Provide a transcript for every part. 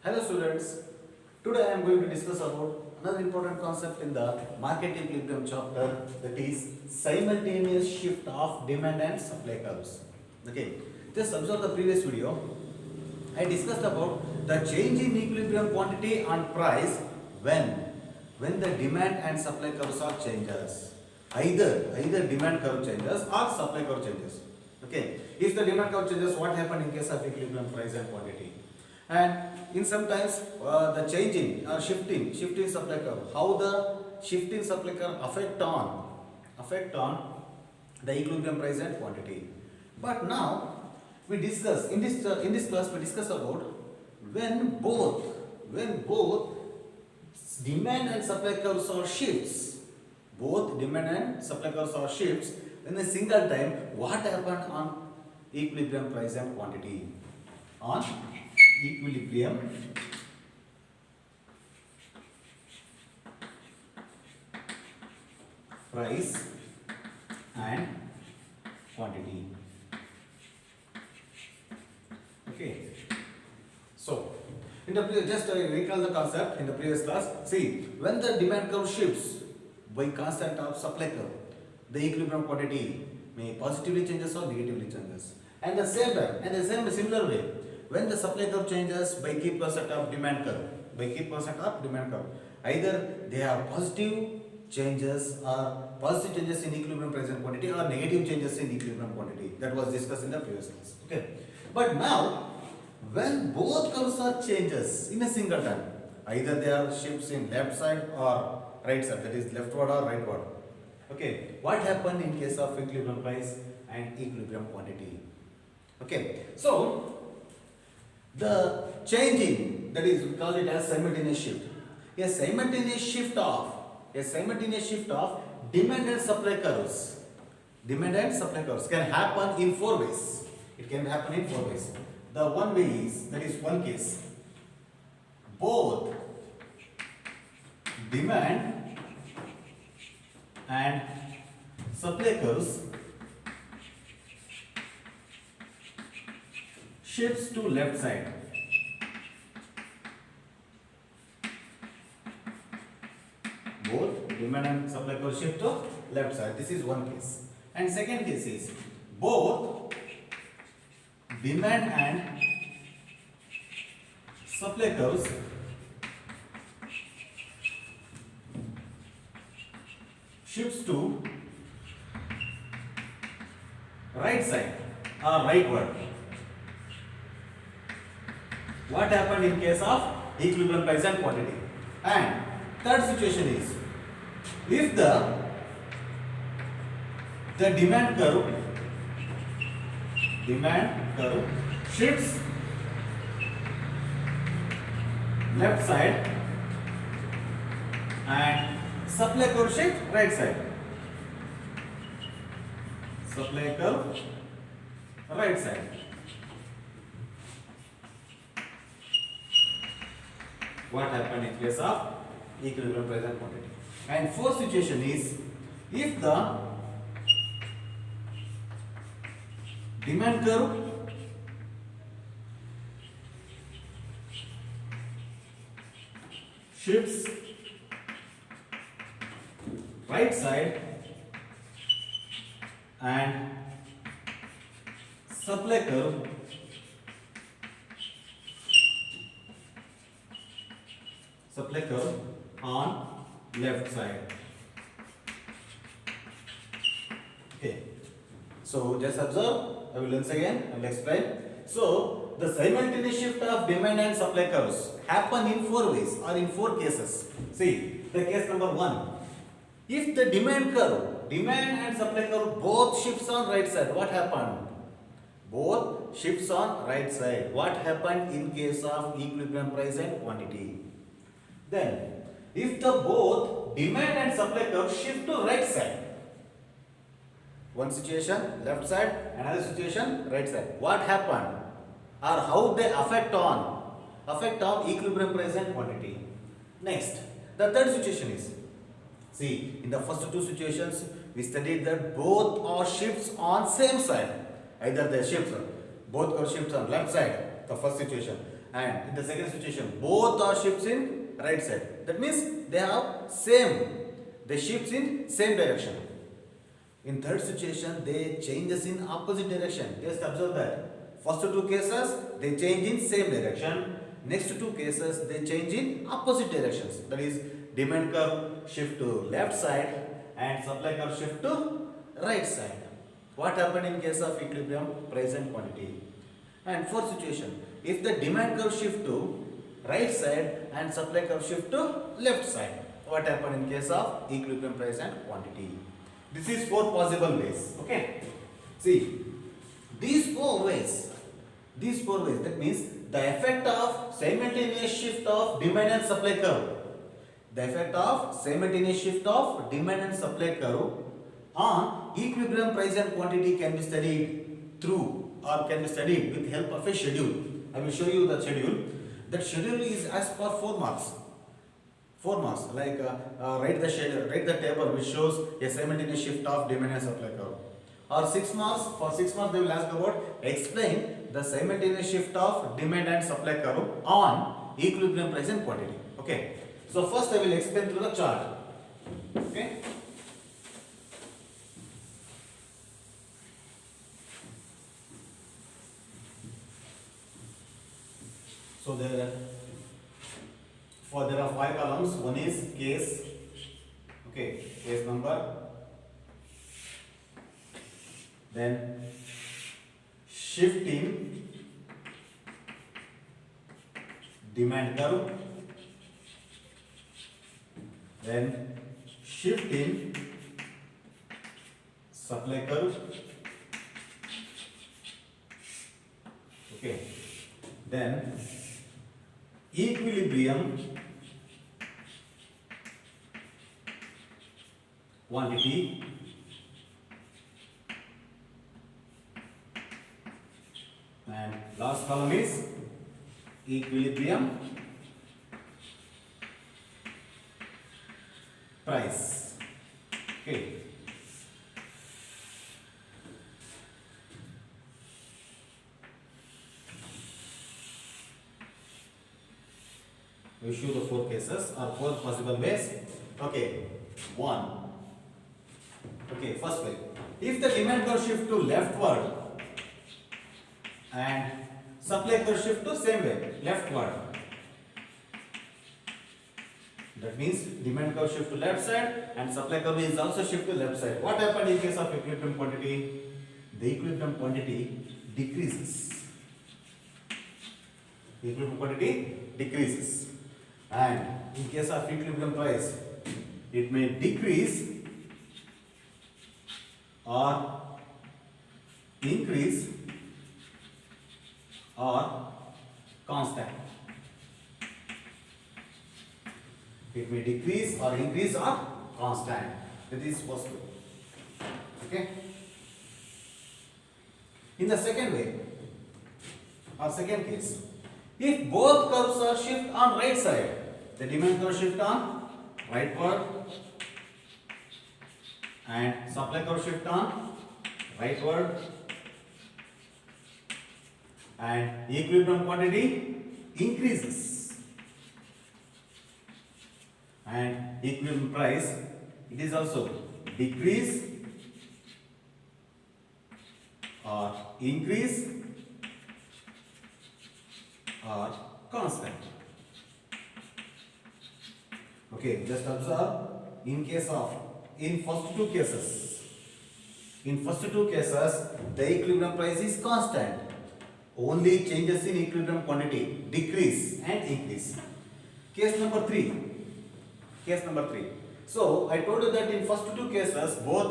Hello students, today I am going to discuss about another important concept in the market equilibrium chapter, that is simultaneous shift of demand and supply curves. Okay, just observe the previous video. I discussed about the change in equilibrium quantity and price when the demand and supply curves are changes. Either demand curve changes or supply curve changes. Okay, if the demand curve changes, what happened in case of equilibrium price and quantity? And in sometimes the changing or shifting supply curve, how the shifting supply curve affect on the equilibrium price and quantity. But now we discuss in this class we discuss about when both demand and supply curves are shifts, both demand and supply curves are shifts in a single time. What happened on equilibrium price and quantity? On equilibrium price and quantity. Okay, so in the just recall the concept in the previous class. See, when the demand curve shifts by constant of supply curve, the equilibrium quantity may positively changes or negatively changes. And the same time, and the same similar way, when the supply curve changes by key percent of demand curve, either they have positive changes in equilibrium price and quantity, or negative changes in equilibrium quantity. That was discussed in the previous class. Okay, but now when both curves are changes in a single time, either they are shifts in left side or right side, that is leftward or rightward. Okay, what happened in case of equilibrium price and equilibrium quantity? Okay, so the changing, that is, we call it as simultaneous shift. A simultaneous shift of demand and supply curves. Demand and supply curves can happen in four ways. It can happen in four ways. The one way is, that is one case, both demand and supply curves shifts to left side. Both demand and supply curve shift to left side. This is one case. And second case is both demand and supply curves shifts to right side or rightward. What happened in case of equilibrium price and quantity? And third situation is, if the demand curve shifts left side and supply curve shift right side. Supply curve right side. What happened in case of equilibrium price and quantity? And fourth situation is, if the demand curve shifts right side and supply curve on left side. Okay, so just observe. I will once again explain. So the simultaneous shift of demand and supply curves happen in four ways or in four cases. See, the case number one, if the demand and supply curve both shifts on right side, what happened? Both shifts on right side. What happened in case of equilibrium price and quantity? Then, if the both demand and supply curve shift to right side, one situation left side, another situation right side, what happened, or how they affect on equilibrium price and quantity? Next, the third situation is, see, in the first two situations we studied that both are shifts on same side, either they shift both curve shifts on left side, the first situation, and in the second situation both are shifts in right side. That means they have same, they shifts in same direction. In third situation they changes in opposite direction. Just observe that first two cases they change in same direction, next two cases they change in opposite directions. That is, demand curve shift to left side and supply curve shift to right side. What happened in case of equilibrium, price and quantity? And fourth situation, if the demand curve shift to right side and supply curve shift to left side, what happened in case of equilibrium, price and quantity? This is four possible ways. Okay, see these four ways, that means the effect of simultaneous shift of demand and supply curve, the effect of simultaneous shift of demand and supply curve on equilibrium, price and quantity can be studied through, or can be studied with help of a schedule. I will show you the schedule. That schedule is as per 4 marks. 4 marks, like write the schedule, write the table which shows a simultaneous shift of demand and supply curve. Or 6 marks, for 6 marks they will ask about explain the simultaneous shift of demand and supply curve on equilibrium, price and quantity. Okay, so first I will explain through the chart. Okay. So there are 5 columns. One is case, okay, case number, then shift in demand curve, then shift in supply curve, okay, then equilibrium, quantity, and last column is equilibrium, price. Okay. We show the 4 cases or 4 possible ways. Okay, 1. Okay, first way. If the demand curve shift to leftward and supply curve shift to same way, leftward. That means demand curve shift to left side and supply curve is also shift to left side. What happened in case of equilibrium quantity? The equilibrium quantity decreases. Equilibrium quantity decreases. And in case of equilibrium price, it may decrease or increase or constant. It may decrease or increase or constant. That is possible. Okay. In the second way or second case, if both curves are shift on right side, the demand curve shift on rightward and supply curve shift on rightward, and equilibrium quantity increases and equilibrium price, it is also decrease or increase or constant. Okay, just observe in case of, in first two cases, the equilibrium price is constant. Only changes in equilibrium quantity, decrease and increase. Case number 3. So I told you that in first two cases both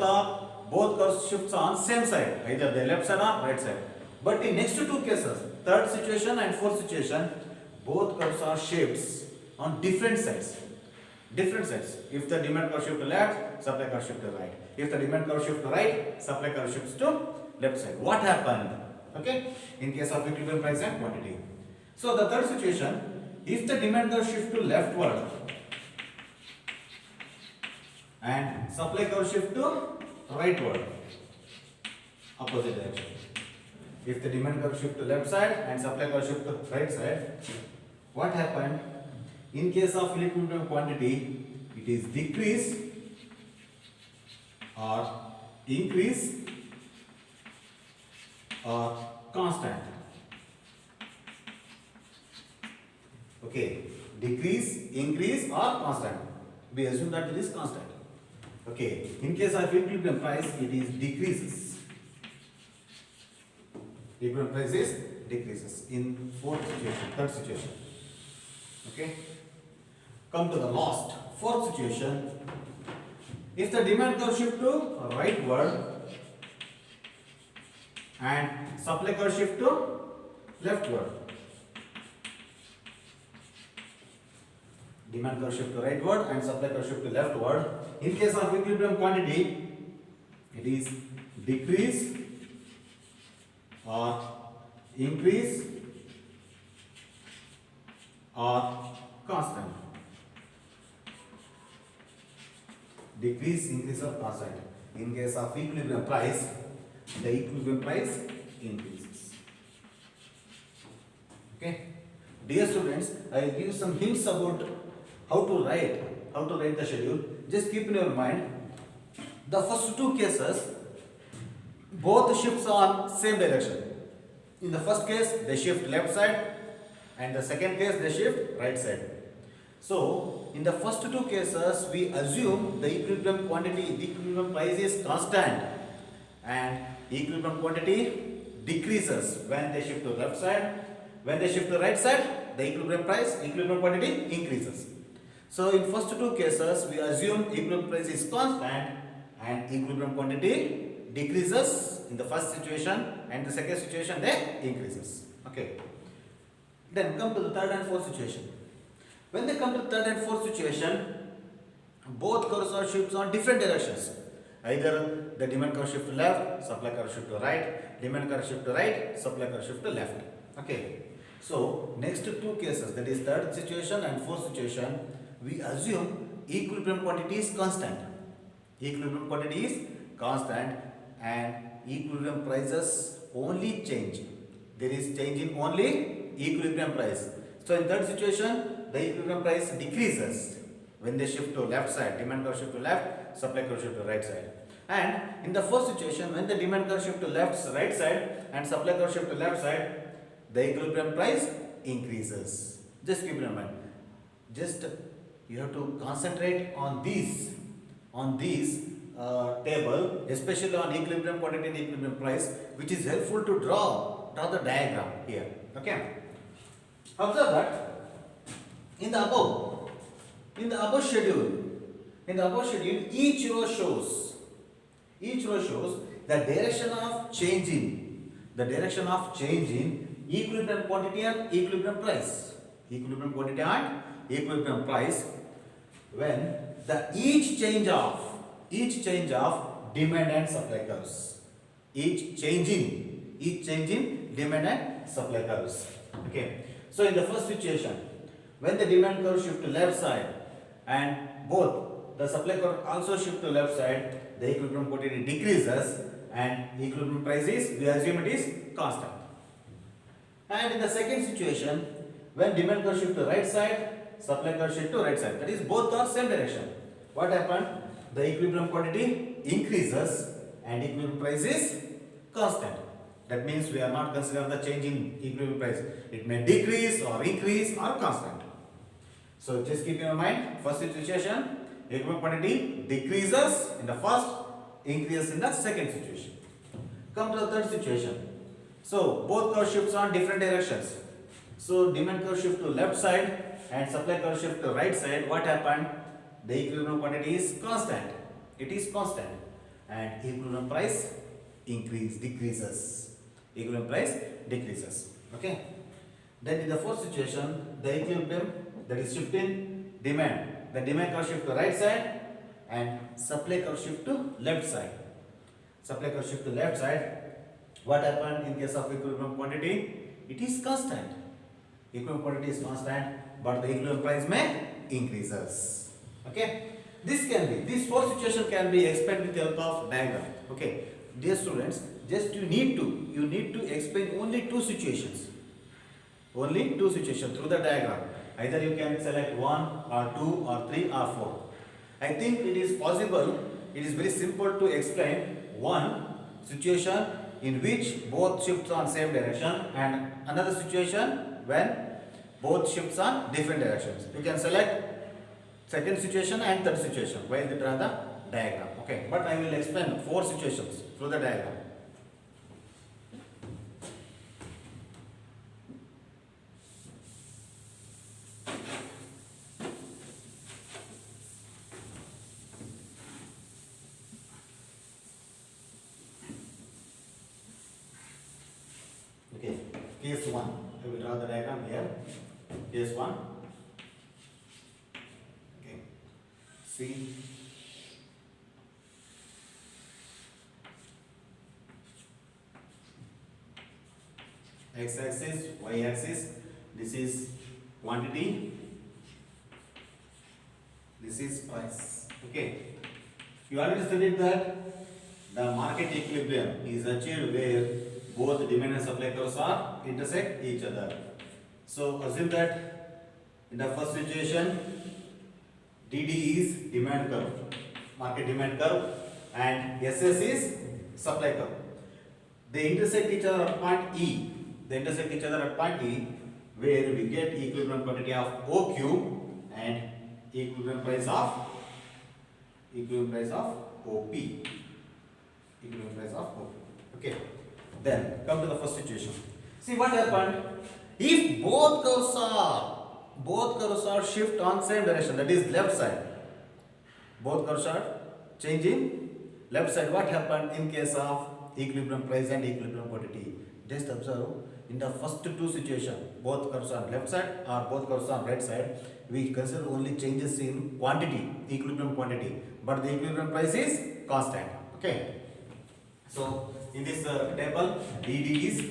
curves shifts on same side, either the left side or right side. But in next two cases, third situation and fourth situation, both curves are shifts on different sides. If the demand curve shift to left, supply curve shift to right. If the demand curve shift to right, supply curve shifts to left side. What happened? Okay, in case of equilibrium price and quantity. So the third situation, if the demand curve shift to leftward and supply curve shift to rightward, opposite direction. If the demand curve shift to left side and supply curve shift to right side, what happened? In case of equilibrium quantity, it is decrease or increase or constant. Okay, decrease, increase or constant. We assume that it is constant. Okay, in case of equilibrium price, it is decreases. Equilibrium price is decreases in third situation. Okay, come to the last, fourth situation. If the demand curve shift to rightward and supply curve shift to leftward. Demand curve shift to rightward and supply curve shift to leftward. In case of equilibrium quantity, it is decrease or increase or constant. Decrease, increase or constant. In case of equilibrium price, the equilibrium price increases. Okay. Dear students, I will give some hints about how to write the schedule. Just keep in your mind, the first two cases, both shifts on same direction. In the first case, they shift left side, and the second case, they shift right side. So, in the first two cases, we assume the equilibrium quantity, the equilibrium price is constant, and equilibrium quantity decreases when they shift to left side. When they shift to right side, the equilibrium quantity increases. So, in first two cases, we assume equilibrium price is constant and equilibrium quantity decreases in the first situation, and the second situation they increases. Okay. Then come to the third and fourth situation. When they come to third and fourth situation, both curves are shifts on different directions. Either the demand curve shift to left, supply curve shift to right, demand curve shift to right, supply curve shift to left. Okay. So next two cases, that is third situation and fourth situation, we assume equilibrium quantity is constant. Equilibrium quantity is constant and equilibrium prices only change. There is change in only equilibrium price. So in third situation, the equilibrium price decreases when they shift to left side, demand curve shift to left, supply curve shift to right side. And in the first situation, when the demand curve shift to right side and supply curve shift to left side, the equilibrium price increases. Just keep in mind. Just you have to concentrate on these table, especially on equilibrium quantity and equilibrium price, which is helpful to draw the diagram here. Okay. Observe that in the above schedule, each row shows the direction of change in equilibrium quantity and equilibrium price. Equilibrium quantity and equilibrium price when the each change of demand and supply curves. Each change in demand and supply curves. Okay. So in the first situation, when the demand curve shift to left side and both the supply curve also shift to left side, the equilibrium quantity decreases and equilibrium price is, we assume it is constant. And in the second situation, when demand curve shift to right side, supply curve shift to right side, that is both are same direction. What happened? The equilibrium quantity increases and equilibrium price is constant. That means we are not considering the change in equilibrium price. It may decrease or increase or constant. So just keep in mind, first situation, equilibrium quantity decreases in the first, increases in the second situation. Come to the third situation. So both curve shifts on different directions. So demand curve shift to left side and supply curve shift to right side. What happened? The equilibrium quantity is constant. It is constant. And equilibrium price decreases. Equilibrium price decreases. Okay. Then in the fourth situation, the equilibrium, that is shift in demand. The demand curve shift to right side and supply curve shift to left side. Supply curve shift to left side. What happened in case of equilibrium quantity? It is constant. Equilibrium quantity is constant, but the equilibrium price may increases. Okay. This fourth situation can be explained with the help of diagram. Okay. Dear students, Just you need to explain only two situations. Only two situations through the diagram. Either you can select one or two or three or four. I think it is possible, it is very simple to explain one situation in which both shifts on same direction and another situation when both shifts on different directions. You can select second situation and third situation while you draw the diagram. Okay, but I will explain four situations through the diagram. Okay, case 1. I will draw the diagram here. Case 1. Okay, see. X axis, y axis, this is quantity, this is price. Okay, you already studied that the market equilibrium is achieved where both demand and supply curves are intersect each other. So assume that in the first situation DD is demand curve, market demand curve, and SS is supply curve. They intersect each other at point E. They intersect each other at point E, where we get equilibrium quantity of OQ and equilibrium price of OP. Equilibrium price of OP. Okay. Then come to the first situation. See what happened? If both curves are shift on same direction, that is left side. Both curves are changing left side. What happened in case of equilibrium price and equilibrium quantity? Just observe in the first two situations, both curves are left side or both curves are right side. We consider only changes in quantity, equilibrium quantity, but the equilibrium price is constant. Okay. So in this table, DD is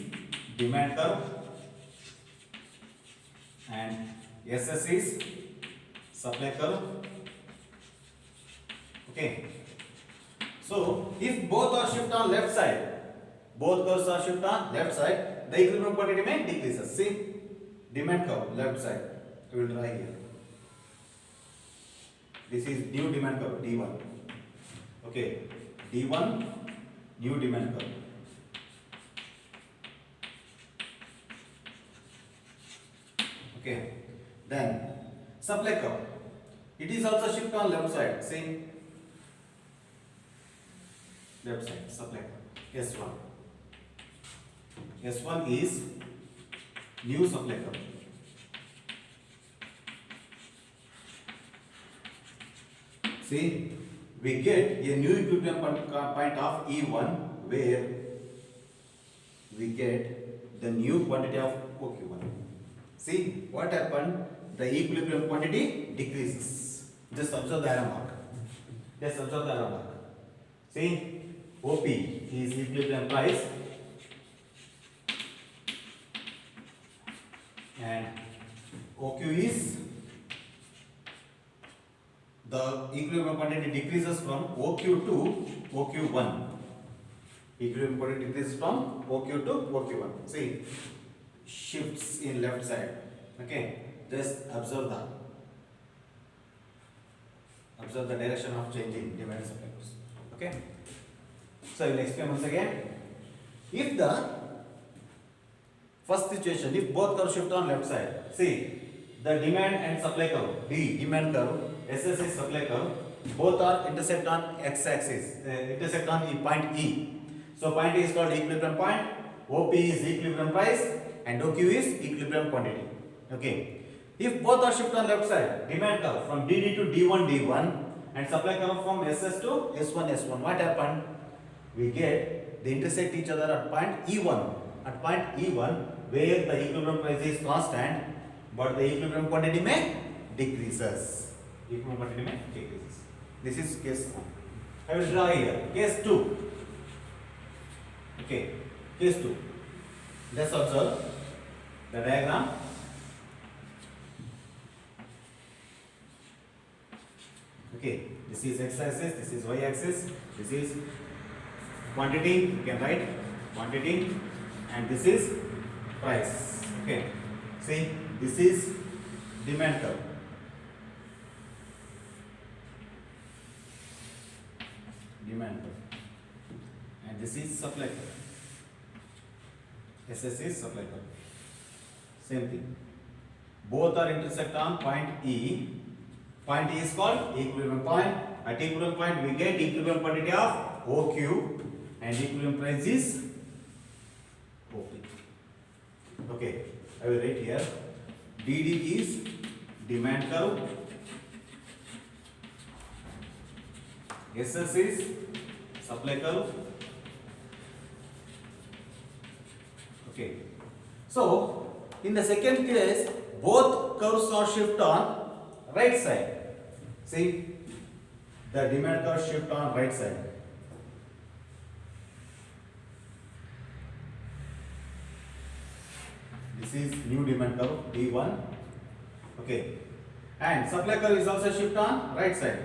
demand curve and SS is supply curve. Okay. So if both are shift on left side, both curves are shift on left side, the equilibrium quantity may decreases. See, demand curve left side. I will draw here. This is new demand curve D1. Okay, D1 new demand curve. Okay, then supply curve. It is also shift on left side. See, left side supply curve S1. S1 is new supply curve. See, we get a new equilibrium point of E1 where we get the new quantity of OQ1. See what happened? The equilibrium quantity decreases. Just observe the arrow mark. Just observe the arrow mark. See, OP is equilibrium price and OQ is the equilibrium quantity decreases from OQ to OQ1. Equilibrium quantity decreases from OQ to OQ1. See, shifts in left side. Okay, just observe the direction of changing demand and supply. Okay, so I will explain once again. If the first situation, if both curves shift on left side, see the demand and supply curve, D demand curve, SS is supply curve, both are intersect on x-axis, intersect on the point E. So point E is called equilibrium point, OP is equilibrium price, and OQ is equilibrium quantity. Okay. If both are shift on left side, demand curve from DD to D1 D1 and supply curve from SS to S1 S1, what happened? We get they intersect each other at point E1. At point E1, where the equilibrium price is constant, but the equilibrium quantity may decreases. Equilibrium quantity may decreases. This is case 1. I will draw here. Case 2. Okay. Case 2. Just observe the diagram. Okay. This is x axis. This is y axis. This is quantity. You can write quantity, and this is price. Okay, see, this is demand curve. Demand curve, and this is supply curve. SS is supply curve. Same thing. Both are intersect on point E. Point E is called equilibrium point. At equilibrium point, we get equilibrium quantity of OQ, and equilibrium price is OP. Okay, I will write here. DD is demand curve. SS is supply curve. Okay. So, in the second case, both curves are shift on right side. See, the demand curve shift on right side. This is new demand curve D1. Okay, and supply curve is also shift on right side.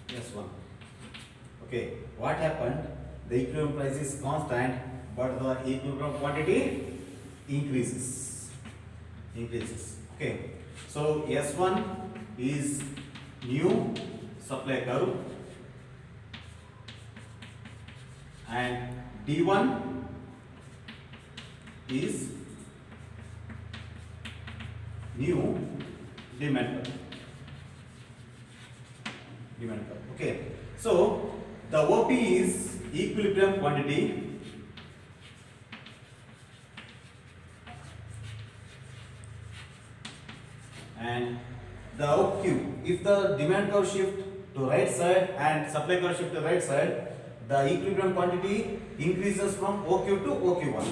Yes, one. Okay, what happened? The equilibrium price is constant, but the equilibrium quantity increases. Okay, so S1 is new supply curve, and D1 is new demand curve. Okay, so the OP is equilibrium quantity, and the OQ, if the demand curve shift to right side and supply curve shift to right side, the equilibrium quantity increases from OQ to OQ1.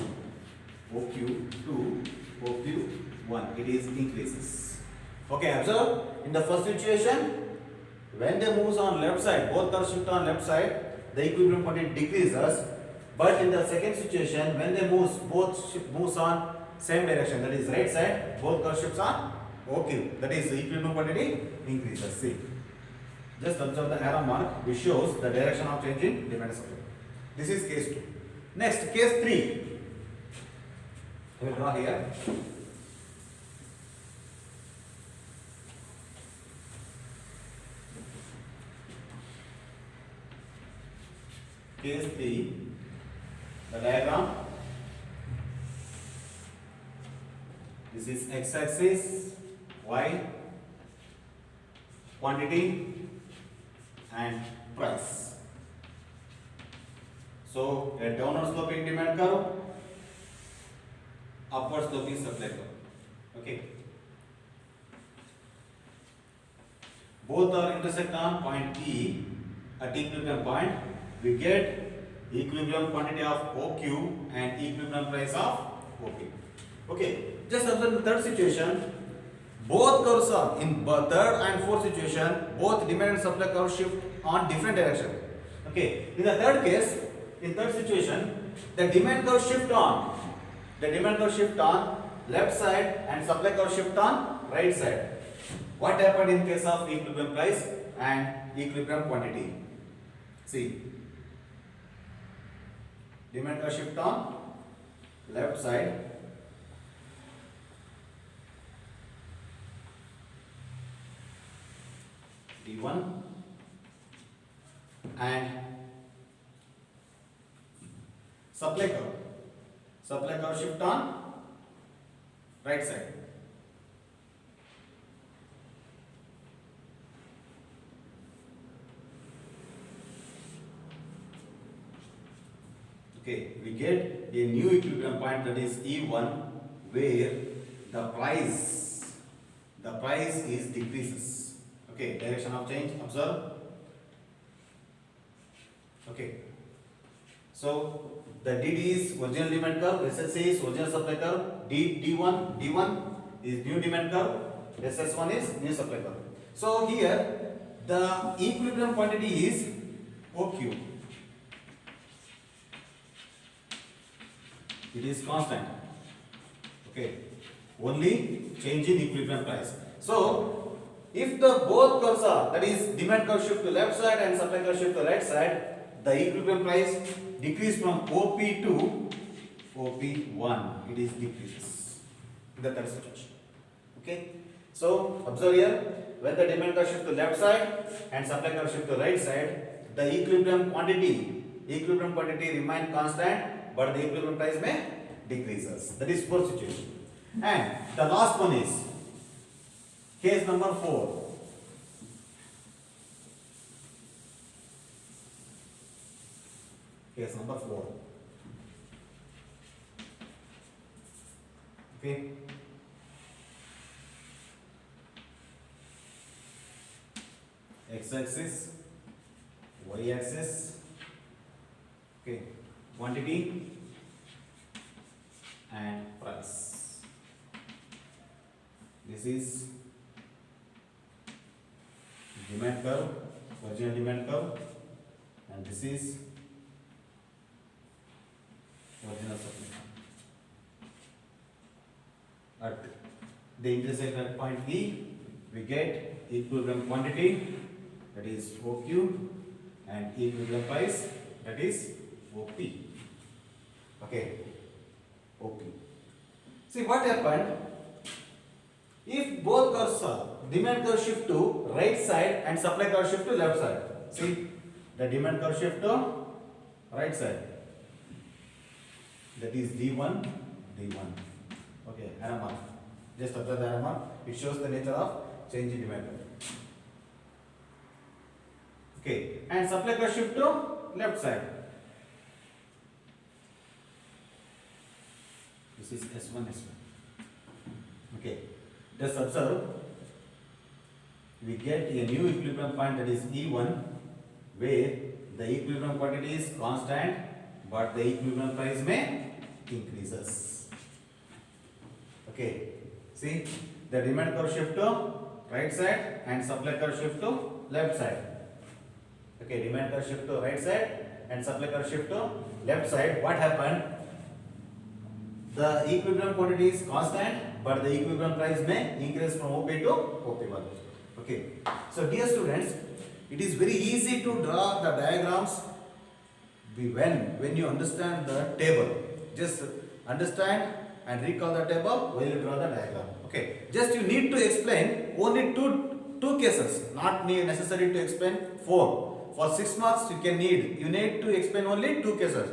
OQ to OQ1, it is increases. Okay, observe in the first situation, when they moves on left side, both curves shift on left side, the equilibrium quantity decreases. But in the second situation, when they moves on same direction, that is right side, both curves shifts on OQ, that is the equilibrium quantity increases. See, just observe the arrow mark which shows the direction of change in demand supply. This is case 2. Next, case 3. I will draw here. Case 3, the diagram. This is x-axis, y, quantity, and price. So, a downward sloping demand curve, upward sloping supply curve. Okay. Both are intersect on point E. At equilibrium point, we get equilibrium quantity of OQ and equilibrium price of OP. Okay, just observe the third situation. Both curves are in third and fourth situation, both demand and supply curve shift on different direction. Okay, in the third case, in third situation, the demand curve shift on left side and supply curve shift on right side. What happened in case of equilibrium price and equilibrium quantity? See, demand curve shift on left side, D1, and supply curve shift on right side. Okay, we get a new equilibrium point, that is E1, where the price is decreases. Okay, direction of change, observe. Okay, so the DD is original demand curve, SSC is original supply curve, D1 is new demand curve, SS1 is new supply curve. So here the equilibrium quantity is OQ. It is constant. Okay, only change in equilibrium price. So if the both curves are, that is demand curve shift to left side and supply curve shift to right side, the equilibrium price decrease from OP to OP1. It is decreases in the third situation. Okay. So observe here, when the demand curve shift to left side and supply curve shift to right side, the equilibrium quantity remain constant, but the equilibrium price may decreases. That is fourth situation. And the last one is case number 4. Case number 4. Okay. X-axis, Y-axis, okay, quantity and price. This is demand curve, original demand curve, and this is original supply curve. At the intersect at point E, we get equilibrium quantity, that is OQ, and equilibrium price, that is OP. Okay, OP. See what happened? If both curves are, demand curve shift to right side and supply curve shift to left side. See, the demand curve shift to right side. That is D1, D1. Okay, arrow mark. Just observe the arrow mark. It shows the nature of change in demand curve. Okay, and supply curve shift to left side. This is S1, S1. Okay, just observe. We get a new equilibrium point, that is E1, where the equilibrium quantity is constant, but the equilibrium price may increases. Okay, see, the demand curve shift to right side and supply curve shift to left side. Okay, demand curve shift to right side and supply curve shift to left side. What happened? The equilibrium quantity is constant, but the equilibrium price may increase from OP to OP1. Okay, so dear students, it is very easy to draw the diagrams when you understand the table. Just understand and recall the table while you draw the diagram. Okay, just you need to explain only two cases, not necessary to explain 4. For 6 marks you need to explain only 2 cases.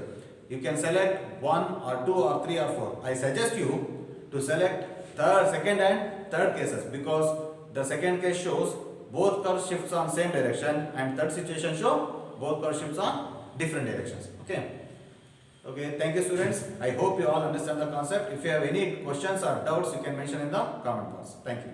You can select 1 or 2 or 3 or 4. I suggest you to select second and third cases, because the second case shows both curve shifts on same direction, and third situation show both curve shifts on different directions. Okay, thank you students. I hope you all understand the concept. If you have any questions or doubts, you can mention in the comment box. Thank you.